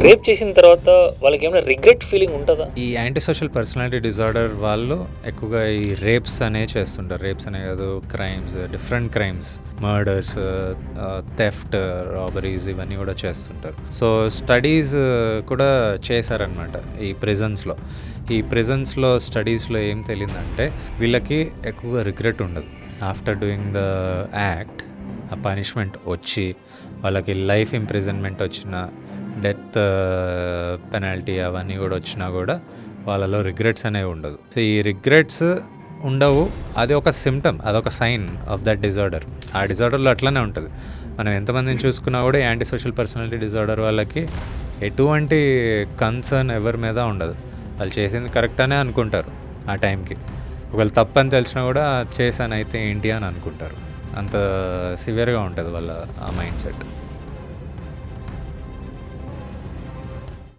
Rape చేసిన తర్వాత వాళ్ళకి ఏమైనా రిగ్రెట్ ఫీలింగ్ ఉంటుందా? ఈ యాంటీ సోషల్ పర్సనాలిటీ డిజార్డర్ వాళ్ళు ఎక్కువగా ఈ రేప్స్ అనే చేస్తుంటారు. రేప్స్ అనే కాదు, crimes, different crimes, murders, theft, robberies ఇవన్నీ కూడా చేస్తుంటారు. సో స్టడీస్ కూడా చేశారనమాట ఈ ప్రిజన్స్లో. ఈ ప్రిజన్స్లో స్టడీస్లో ఏం తెలియదంటే వీళ్ళకి ఎక్కువగా రిగ్రెట్ ఉండదు. ఆఫ్టర్ డూయింగ్ ద యాక్ట్, ఆ పనిష్మెంట్ వచ్చి వాళ్ళకి లైఫ్ ఇంప్రిజన్మెంట్ వచ్చిన, డెత్ పెనాల్టీ అవన్నీ కూడా వచ్చినా కూడా వాళ్ళలో రిగ్రెట్స్ అనేవి ఉండదు. సో ఈ రిగ్రెట్స్ ఉండవు, అది ఒక సిమ్టమ్, అదొక సైన్ ఆఫ్ దట్ డిజార్డర్. ఆ డిజార్డర్లో అట్లనే ఉంటుంది. మనం ఎంతమందిని చూసుకున్నా కూడా యాంటీ సోషల్ పర్సనాలిటీ డిజార్డర్ వాళ్ళకి ఎటువంటి కన్సర్న్ ఎవరి మీద ఉండదు. వాళ్ళు చేసింది కరెక్ట్ అనే అనుకుంటారు. ఆ టైంకి ఒకవేళ తప్పని తెలిసినా కూడా చేశాను అయితే ఏంటి అని అనుకుంటారు. అంత సివియర్గా ఉంటుంది వాళ్ళ ఆ మైండ్ సెట్.